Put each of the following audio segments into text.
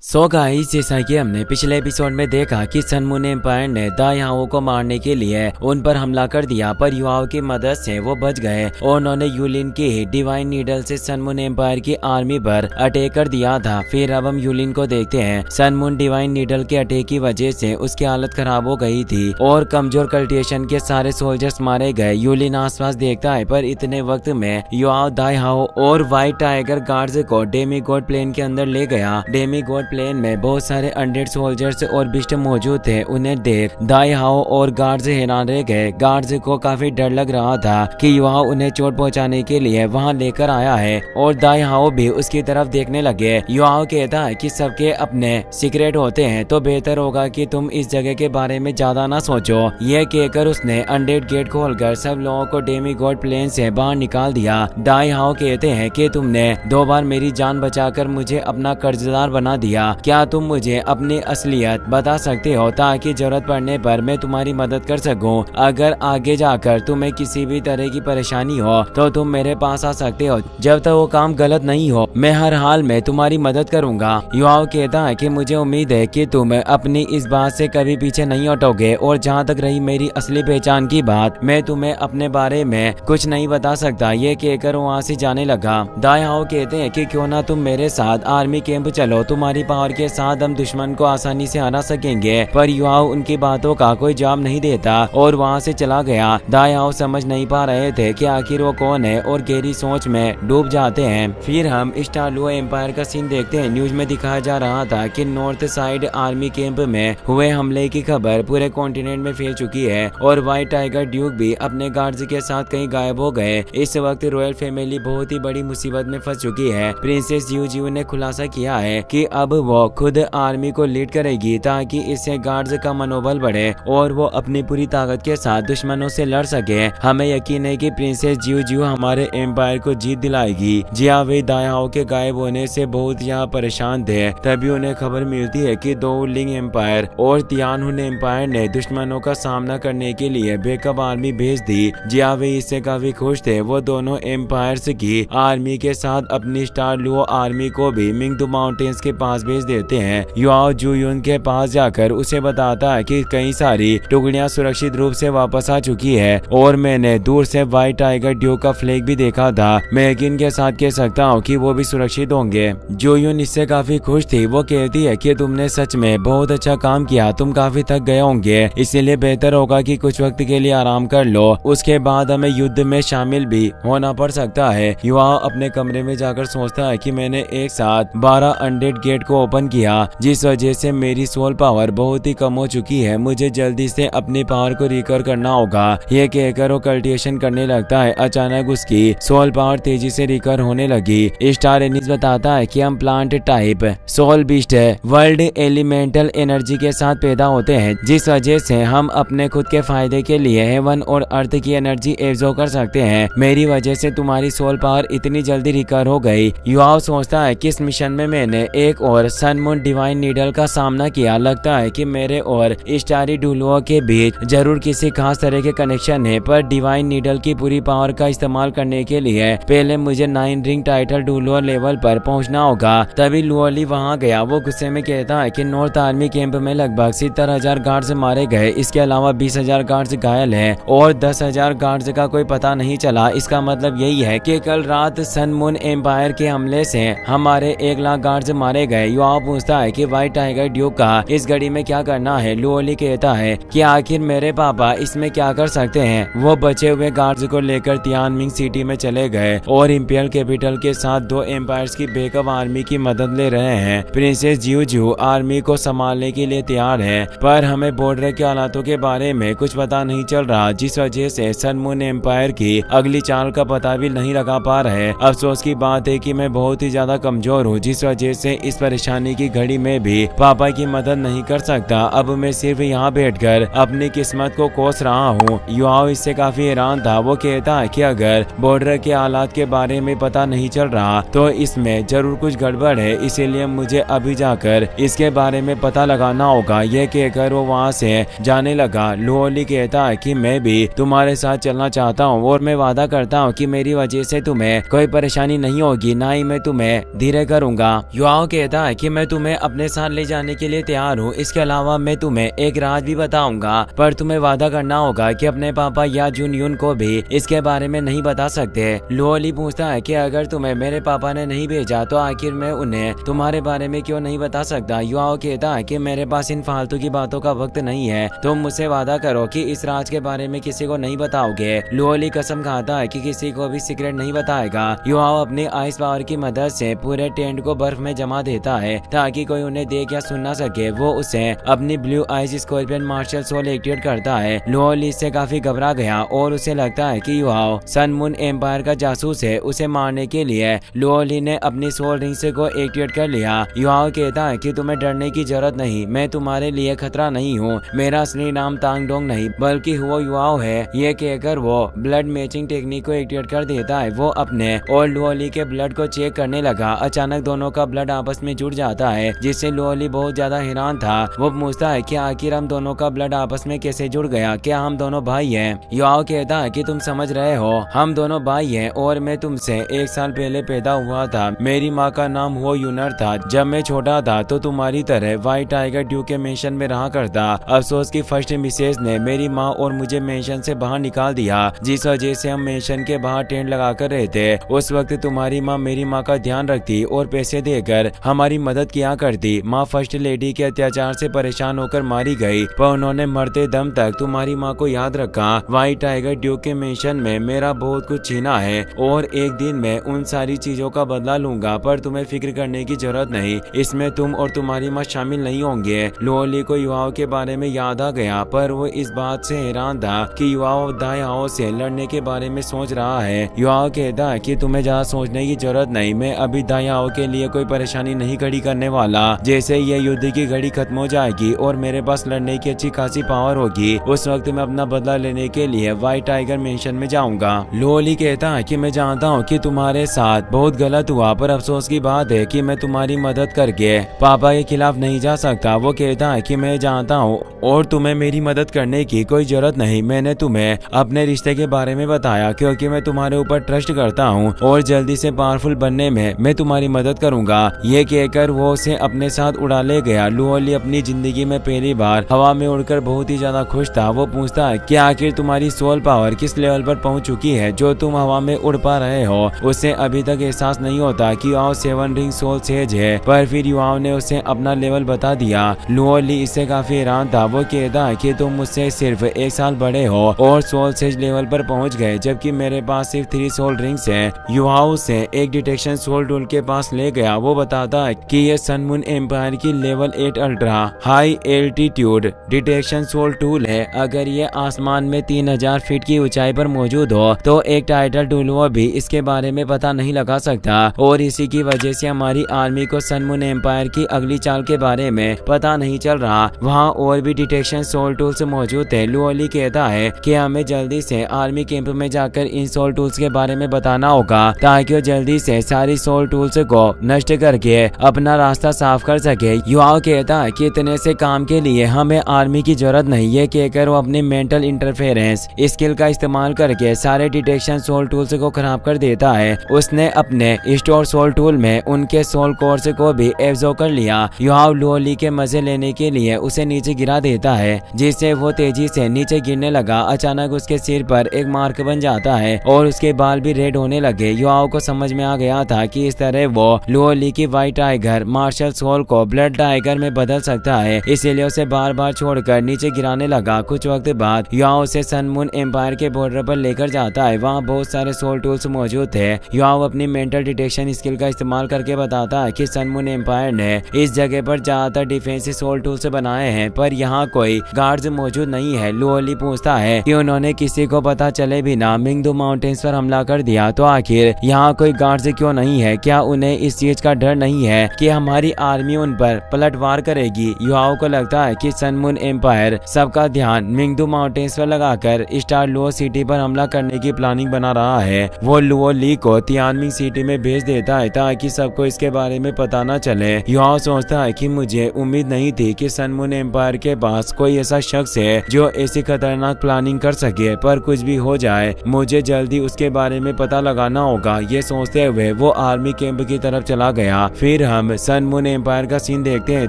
So guys, जैसा कि हमने पिछले एपिसोड में देखा कि सन मून एम्पायर ने दायाओं को मारने के लिए उन पर हमला कर दिया, पर युवाओं की मदद से वो बच गए और उन्होंने यूलिन की डिवाइन नीडल से सन मून एम्पायर की आर्मी पर अटैक कर दिया था। फिर अब हम यूलिन को देखते हैं। सन मून डिवाइन नीडल के अटैक की वजह से उसकी हालत खराब हो गई थी और कमजोर कल्टिवेशन के सारे सोल्जर्स मारे गए। यूलिन आसपास देखता है, पर इतने वक्त में युवाओं दायाओं और व्हाइट टाइगर गार्ड्स को डेमी गॉड प्लेन के अंदर ले गया। डेमी गॉड प्लेन में बहुत सारे अनडेड सोल्जर्स और बिस्ट मौजूद थे। उन्हें देख दायाओं और गार्ड्स हैरान रह गए। गार्ड्स को काफी डर लग रहा था कि युवा उन्हें चोट पहुंचाने के लिए वहां लेकर आया है और दायाओं भी उसकी तरफ देखने लगे। युवाओं कहता है कि सबके अपने सीक्रेट होते हैं, तो बेहतर होगा कि तुम इस जगह के बारे में ज्यादा ना सोचो। यह कहकर उसने अनडेड गेट खोलकर सब लोगों को डेमी गॉड प्लेन से बाहर निकाल दिया। दायाओं कहते हैं कि तुमने 2 बार मेरी जान बचाकर मुझे अपना कर्जदार बना दिया। क्या तुम मुझे अपनी असलियत बता सकते हो ताकि जरूरत पड़ने पर मैं तुम्हारी मदद कर सकूं? अगर आगे जाकर तुम्हें किसी भी तरह की परेशानी हो तो तुम मेरे पास आ सकते हो। जब तक वो काम गलत नहीं हो, मैं हर हाल में तुम्हारी मदद करूंगा। युवाओं कहता है कि मुझे उम्मीद है कि तुम अपनी इस बात से कभी पीछे नहीं हटोगे, और जहाँ तक रही मेरी असली पहचान की बात, मैं तुम्हें अपने बारे में कुछ नहीं बता सकता। ये कहकर वहाँ से जाने लगा। दायाओं कहते हैं कि क्यों ना तुम मेरे साथ आर्मी कैंप चलो, तुम्हारी पावर के साथ हम दुश्मन को आसानी से हरा सकेंगे। पर युवाओं उनकी बातों का कोई जवाब नहीं देता और वहाँ से चला गया। दायाओं समझ नहीं पा रहे थे कि आखिर वो कौन है और गहरी सोच में डूब जाते हैं। फिर हम स्टारलुओ एम्पायर का सीन देखते हैं। न्यूज में दिखाया जा रहा था कि नॉर्थ साइड आर्मी कैंप में हुए हमले की खबर पूरे कॉन्टिनेंट में फैल चुकी है और व्हाइट टाइगर ड्यूक भी अपने गार्ड्स के साथ कहीं गायब हो गए। इस वक्त रॉयल फैमिली बहुत ही बड़ी मुसीबत में फंस चुकी है। प्रिंसेस जियू ने खुलासा किया है कि अब वो खुद आर्मी को लीड करेगी ताकि इससे गार्ड्स का मनोबल बढ़े और वो अपनी पूरी ताकत के साथ दुश्मनों से लड़ सके। हमें यकीन है कि प्रिंसेस जियू हमारे एम्पायर को जीत दिलाएगी। जिया वे दायाओं के गायब होने से बहुत यहाँ परेशान थे। तभी उन्हें खबर मिलती है कि दो लिंग एम्पायर और तियानहुन एम्पायर ने दुश्मनों का सामना करने के लिए बैकअप आर्मी भेज दी। जिया वे इससे काफी खुश थे। वो दोनों एम्पायर्स की आर्मी के साथ अपनी स्टारलुओ आर्मी को भी मिंगदू माउंटेन्स के पास भेज देते हैं। युआओ जुयुन के पास जाकर उसे बताता है कि कई सारी टुकड़ियां सुरक्षित रूप से वापस आ चुकी है और मैंने दूर से व्हाइट टाइगर ड्यूक का फ्लैग भी देखा था। मैं यकीन के साथ कह सकता हूँ कि वो भी सुरक्षित होंगे। जुयुन इससे काफी खुश थी। वो कहती है कि तुमने सच में बहुत अच्छा काम किया, तुम काफी थक गए होंगे, इसीलिए बेहतर होगा कि कुछ वक्त के लिए आराम कर लो, उसके बाद हमें युद्ध में शामिल भी होना पड़ सकता है। युआओ अपने कमरे में जाकर सोचता है कि मैंने एक साथ 12 अनडेड गेट को ओपन किया, जिस वजह से मेरी सोल पावर बहुत ही कम हो चुकी है। मुझे जल्दी से अपनी पावर को रिकवर करना होगा। ये कहकर वो कल्टिवेशन करने लगता है। अचानक उसकी सोल पावर तेजी से रिकवर होने लगी। स्टार एनिस बताता है कि हम plant type soul beast world elemental energy के साथ पैदा होते हैं, जिस वजह से हम अपने खुद के फायदे के लिए हेवन और अर्थ की एनर्जी एब्जॉर्ब कर सकते हैं। मेरी वजह से तुम्हारी सोल पावर इतनी जल्दी रिकवर हो गई। युआओ सोचता है कि इस मिशन में मैंने एक और सन मून डिवाइन नीडल का सामना किया। लगता है कि मेरे और स्टारी डुलुओ के बीच जरूर किसी खास तरह के कनेक्शन है, पर डिवाइन नीडल की पूरी पावर का इस्तेमाल करने के लिए पहले मुझे 9 रिंग टाइटल डुलुओ लेवल पर पहुंचना होगा। तभी लुओली वहां गया। वो गुस्से में कहता है कि नॉर्थ आर्मी कैंप में लगभग 70,000 गार्ड्स मारे गए, इसके अलावा 20,000 गार्ड्स घायल हैं और 10,000 गार्ड्स का कोई पता नहीं चला। इसका मतलब यही है कि कल रात सन मून एम्पायर के हमले से हमारे 1 लाख गार्ड्स मारे गए। युआओ पूछता है कि व्हाइट टाइगर ड्यूक का इस घड़ी में क्या करना है। लुओली कहता है कि आखिर मेरे पापा इसमें क्या कर सकते हैं। वो बचे हुए गार्ड्स को लेकर तियानमिंग सिटी में चले गए और इंपियल कैपिटल के साथ 2 एम्पायर्स की बैकअप आर्मी की मदद ले रहे हैं। प्रिंसेस जियू आर्मी को संभालने के लिए तैयार है, पर हमें बॉर्डर के हालातों के बारे में कुछ पता नहीं चल रहा, जिस वजह से सन मून एम्पायर की अगली चाल का पता भी नहीं लगा पा रहे। अफसोस की बात है कि मैं बहुत ही ज्यादा कमजोर हूँ, जिस वजह से इस परेशानी की घड़ी में भी पापा की मदद नहीं कर सकता। अब मैं सिर्फ यहाँ बैठकर अपनी किस्मत को कोस रहा हूँ। युआओ इससे काफी हैरान था। वो कहता है कि अगर बॉर्डर के हालात के बारे में पता नहीं चल रहा तो इसमें जरूर कुछ गड़बड़ है, इसीलिए मुझे अभी जाकर इसके बारे में पता लगाना होगा। यह कहकर वो वहाँ से जाने लगा। लुओली कहता है कि मैं भी तुम्हारे साथ चलना चाहता हूँ और मैं वादा करता हूँ कि मेरी वजह से तुम्हें कोई परेशानी नहीं होगी, ना ही मैं तुम्हें धीरे करूंगा। युआओ कहता है है कि मैं तुम्हें अपने साथ ले जाने के लिए तैयार हूँ। इसके अलावा मैं तुम्हें एक राज भी बताऊंगा, पर तुम्हें वादा करना होगा कि अपने पापा या जुनयून को भी इसके बारे में नहीं बता सकते। लुओली पूछता है कि अगर तुम्हें मेरे पापा ने नहीं भेजा तो आखिर मैं उन्हें तुम्हारे बारे में क्यों नहीं बता सकता। युआओ कहता है कि मेरे पास इन फालतू की बातों का वक्त नहीं है, तुम मुझसे वादा करो कि इस राज के बारे में किसी को नहीं बताओगे। लुओली कसम खाता है कि किसी को भी सीक्रेट नहीं बताएगा। युआओ अपनी आइस पावर की मदद से पूरे टेंट को बर्फ में जमा देता है ताकि कोई उन्हें देख या सुन ना सके। वो उसे अपनी blue eyes scorpion martial soul activate करता है। लुओली इससे काफी घबरा गया और उसे लगता है कि युआओ सन मून एम्पायर का जासूस है। उसे मारने के लिए लुओली ने अपनी सोल रिंग से को एक्टिवेट कर लिया। युआओ कहता है कि तुम्हें डरने की जरूरत नहीं, मैं तुम्हारे लिए खतरा नहीं हूँ। मेरा असली नाम तांगडोंग नहीं बल्कि हुओ युआओ है। ये कहकर वो ब्लड मैचिंग टेक्निक को एक्टिवेट कर देता है। वो अपने और लुओली के ब्लड को चेक करने लगा। अचानक दोनों का ब्लड आपस में जुड़ जाता है, जिससे लुओली बहुत ज्यादा हैरान था। वो पूछता है कि आखिर हम दोनों का ब्लड आपस में कैसे जुड़ गया, क्या हम दोनों भाई हैं? युआओ कहता है कि तुम समझ रहे हो, हम दोनों भाई हैं और मैं तुमसे 1 साल पहले पैदा हुआ था। मेरी माँ का नाम हुओ यूनर था। जब मैं छोटा था तो तुम्हारी तरह व्हाइट टाइगर ड्यू के मेंशन में रहा करता। अफसोस की फर्स्ट मिसेज ने मेरी माँ और मुझे मेंशन से बाहर निकाल दिया, जिस वजह से हम मेंशन के बाहर टेंट लगा कर रहते। उस वक्त तुम्हारी माँ मेरी माँ का ध्यान रखती और पैसे देकर हमारी मदद किया करती। माँ फर्स्ट लेडी के अत्याचार से परेशान होकर मारी गई, पर उन्होंने मरते दम तक तुम्हारी माँ को याद रखा। व्हाइट टाइगर ड्यू के मेंशन में मेरा बहुत कुछ छीना है और एक दिन मैं उन सारी चीजों का बदला लूंगा, पर तुम्हें फिक्र करने की जरूरत नहीं, इसमें तुम और तुम्हारी माँ शामिल नहीं होंगे। लुओली को युआओ के बारे में याद आ गया, पर वो इस बात से हैरान था कि युआओ दायाओ से लड़ने के बारे में सोच रहा है। युआओ कहता है कि तुम्हें ज्यादा सोचने की जरूरत नहीं, मैं अभी दायाओ के लिए कोई परेशानी नहीं खड़ी करने वाला। जैसे ये युद्ध की घड़ी खत्म हो जाएगी और मेरे पास लड़ने की अच्छी खासी पावर होगी, उस वक्त मैं अपना बदला लेने के लिए व्हाइट टाइगर मेंशन में जाऊंगा। लुओली कहता है कि मैं जानता हूँ कि तुम्हारे साथ बहुत गलत हुआ, पर अफसोस की बात है कि मैं तुम्हारी मदद करके पापा के खिलाफ नहीं जा सकता। वो कहता है कि मैं जानता हूँ और तुम्हें मेरी मदद करने की कोई जरूरत नहीं। मैंने तुम्हें अपने रिश्ते के बारे में बताया क्योंकि मैं तुम्हारे ऊपर ट्रस्ट करता हूँ और जल्दी से पावरफुल बनने में मैं तुम्हारी मदद करूंगा। ये कहकर वो उसे अपने साथ उड़ा ले गया। लुओली अपनी जिंदगी में पहली बार हवा में उड़कर बहुत ही ज्यादा खुश था। वो पूछता है कि आखिर तुम्हारी सोल पावर किस लेवल पर पहुंच चुकी है जो तुम हवा में उड़ पा रहे हो। उसे अभी तक एहसास नहीं होता कि युआओ 7 रिंग सोल सेज है, पर फिर युआओ ने उसे अपना लेवल बता दिया। लुओली इससे काफी हैरान था। वो कहता है कि तुम मुझसे सिर्फ 1 साल बड़े हो और सोल सेज लेवल पर पहुंच गए, जबकि मेरे पास सिर्फ 3 सोल रिंग्स है। युआओ से एक डिटेक्शन सोल टूल के पास ले गया। वो बताता है कि ये सन मून एम्पायर की level 8 ultra high altitude detection soul tool है। अगर ये आसमान में 3000 फीट की ऊंचाई पर मौजूद हो तो एक टाइटल टूल वो भी इसके बारे में पता नहीं लगा सकता, और इसी की वजह से हमारी आर्मी को सन मून एम्पायर की अगली चाल के बारे में पता नहीं चल रहा। वहाँ और भी डिटेक्शन सोल टूल्स मौजूद है। लुओली कहता है कि हमें जल्दी से आर्मी कैंप में जाकर इन सोल टूल्स के बारे में बताना होगा ताकि वो जल्दी से सारी सोल टूल्स को नष्ट करके अपना रास्ता साफ कर सके। युआओ कहता है कि इतने से काम के लिए हमें आर्मी की जरूरत नहीं। ये कहकर वो अपनी मेंटल इंटरफेरेंस स्किल का इस्तेमाल करके सारे डिटेक्शन सोल टूल्स को खराब कर देता है। उसने अपने स्टोर सोल टूल में उनके सोल कोर्स को भी एब्जॉर्ब कर लिया। युआओ लुओली के मजे लेने के लिए उसे नीचे गिरा देता है, जिससे वो तेजी से नीचे गिरने लगा। अचानक उसके सिर पर एक मार्क बन जाता है और उसके बाल भी रेड होने लगे। युआओ को समझ में आ गया था कि इस तरह वो लुओली की व्हाइट टाइगर मार्शल सोल को ब्लड टाइगर में बदल सकता है, इसीलिए उसे बार बार छोड़कर नीचे गिराने लगा। कुछ वक्त बाद युआओ उसे सन मून एम्पायर के बॉर्डर पर लेकर जाता है। वहाँ बहुत सारे सोल टूल्स मौजूद थे। युआओ अपनी मेंटल डिटेक्शन स्किल का इस्तेमाल करके बताता है कि सन मून एम्पायर ने इस जगह पर ज्यादातर डिफेंसिव सोल टूल्स बनाए हैं, पर यहाँ कोई गार्ड्स मौजूद नहीं है। लुओली पूछता है कि उन्होंने किसी को पता चले बिना मिंगदू माउंटेन्स पर हमला कर दिया, तो आखिर यहाँ कोई गार्ड्स क्यों नहीं है? क्या उन्हें इस चीज का डर नहीं है कि हमारी आर्मी उन पर पलटवार करेगी? युआओ को लगता है कि सन मून एम्पायर सबका ध्यान मिंगदू माउंटेन्स पर लगाकर स्टार लुओ सिटी पर हमला करने की प्लानिंग बना रहा है। वो लुओली को तियानमिंग सिटी में भेज देता है ताकि सबको इसके बारे में पता न चले। युआओ सोचता है कि मुझे उम्मीद नहीं थी कि सन मून एम्पायर के पास कोई ऐसा शख्स है जो ऐसी खतरनाक प्लानिंग कर सके, पर कुछ भी हो जाए मुझे जल्दी उसके बारे में पता लगाना होगा। ये सोचते हुए वो आर्मी कैंप की तरफ चला गया। फिर हम हम सन मून एम्पायर का सीन देखते हैं।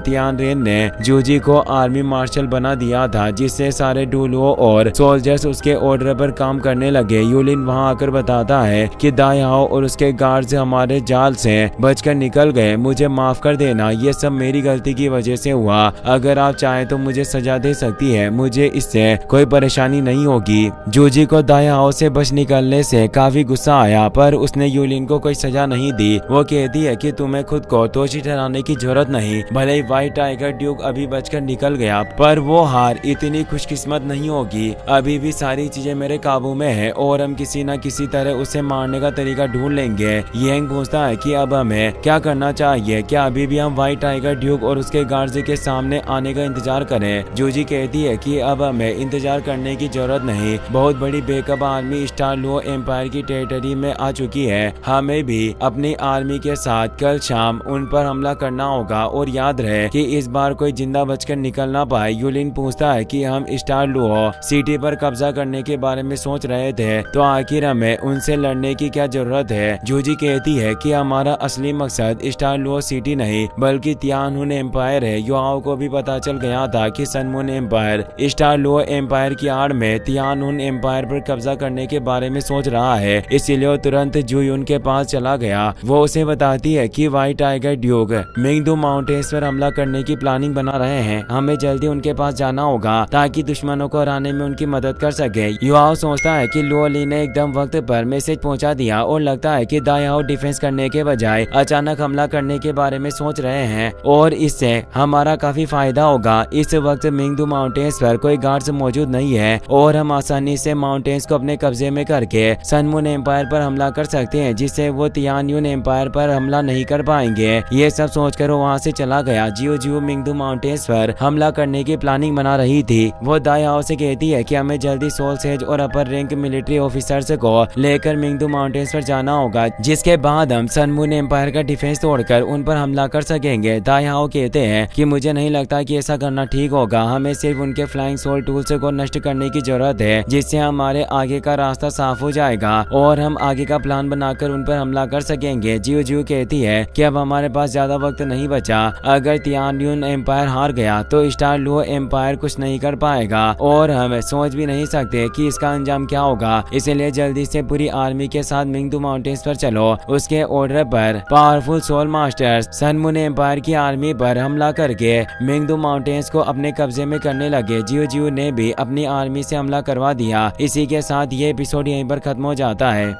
तियानरेन ने जूजी को आर्मी मार्शल बना दिया था, जिससे सारे डुलुओ और सोल्जर्स उसके ऑर्डर पर काम करने लगे। यूलिन वहां आकर बताता है कि दायाओ और उसके गार्ड्स हमारे जाल से बचकर निकल गए। मुझे माफ कर देना, ये सब मेरी गलती की वजह से हुआ। अगर आप चाहें तो मुझे सजा दे सकती है, मुझे इससे कोई परेशानी नहीं होगी। जूजी को दायाओ से बच निकलने से काफी गुस्सा आया, पर उसने यूलिन को कोई सजा नहीं दी। वो कहती है कि तुम्हें खुद को दोषी ठहराने की जरूरत नहीं। भले ही व्हाइट टाइगर ड्यूक अभी बचकर निकल गया, पर वो हार इतनी खुशकिस्मत नहीं होगी। अभी भी सारी चीजें मेरे काबू में है और हम किसी न किसी तरह उसे मारने का तरीका ढूंढ लेंगे। येंग पूछता है कि अब हमें क्या करना चाहिए, क्या अभी भी हम व्हाइट टाइगर ड्यूक और उसके गार्ड्स के सामने आने का इंतजार करें। जूजी कहती है कि अब हमें इंतजार करने की जरूरत नहीं। बहुत बड़ी backup army star Luo empire की टेरिटरी में आ चुकी है। हमें भी अपनी आर्मी के साथ कल शाम उन पर हमला करना होगा और याद रहे कि इस बार कोई जिंदा बचकर निकल ना पाए। यूलिन पूछता है कि हम स्टार लुओ सिटी पर कब्जा करने के बारे में सोच रहे थे, तो आखिर हमें उनसे लड़ने की क्या जरूरत है। जूजी कहती है कि हमारा असली मकसद स्टार लुओ सिटी नहीं बल्कि तियानहुन एम्पायर है। युआओ को भी पता चल गया था कि sun moon empire star Luo empire की आड़ में तियानहुन एम्पायर पर कब्जा करने के बारे में सोच रहा है, इसलिए वो तुरंत जुयुन के पास चला गया। वो उसे बताती है कि व्हाइट टाइगर ड्यूक मिंगदू माउंटेन्स पर हमला करने की प्लानिंग बना रहे हैं। हमें जल्दी उनके पास जाना होगा ताकि दुश्मनों को हराने में उनकी मदद कर सके। युआओ सोचता है कि लुओ ली ने एकदम वक्त पर मैसेज पहुंचा दिया और लगता है कि दायाओ डिफेंस करने के बजाय अचानक हमला करने के बारे में सोच रहे हैं और इससे हमारा काफी फायदा होगा। इस वक्त मिंगदू माउंटेन्स पर कोई गार्ड्स मौजूद नहीं है और हम आसानी से माउंटेन्स को अपने कब्जे में करके सन मून एम्पायर पर हमला कर सकते हैं, जिससे वो तियानयुन एम्पायर पर हमला नहीं कर पाएंगे। ये सब सोचकर वो वहाँ से चला गया। जियो जियो मिंगदू माउंटेन्स पर हमला करने की प्लानिंग बना रही थी। वो दायाओ से कहती है कि हमें जल्दी सोल सेज और अपर रैंक मिलिट्री ऑफिसर्स को लेकर मिंगदू माउंटेन्स पर जाना होगा, जिसके बाद हम सन मून एम्पायर का डिफेंस तोड़कर उन पर हमला कर सकेंगे। दायाओ कहते हैं कि मुझे नहीं लगता कि ऐसा करना ठीक होगा। हमें सिर्फ उनके फ्लाइंग सोल टूल्स को नष्ट करने की जरूरत है, जिससे हमारे आगे का रास्ता साफ हो जाएगा और हम आगे का प्लान बनाकर उन पर हमला कर सकेंगे। जियो जियो कहती है कि अब हमारे पास ज्यादा वक्त नहीं बचा। अगर तियानयुन एम्पायर हार गया तो स्टार लुओ एम्पायर कुछ नहीं कर पाएगा और हम सोच भी नहीं सकते कि इसका अंजाम क्या होगा। इसलिए जल्दी से पूरी आर्मी के साथ मिंगदू माउंटेन्स पर चलो। उसके ऑर्डर पर powerful soul masters sun moon empire की आर्मी पर हमला करके मिंगदू माउंटेन्स को अपने कब्जे में करने लगे। जियो जियो ने भी अपनी आर्मी से हमला करवा दिया। इसी के साथ ये एपिसोड यहीं पर खत्म हो जाता है।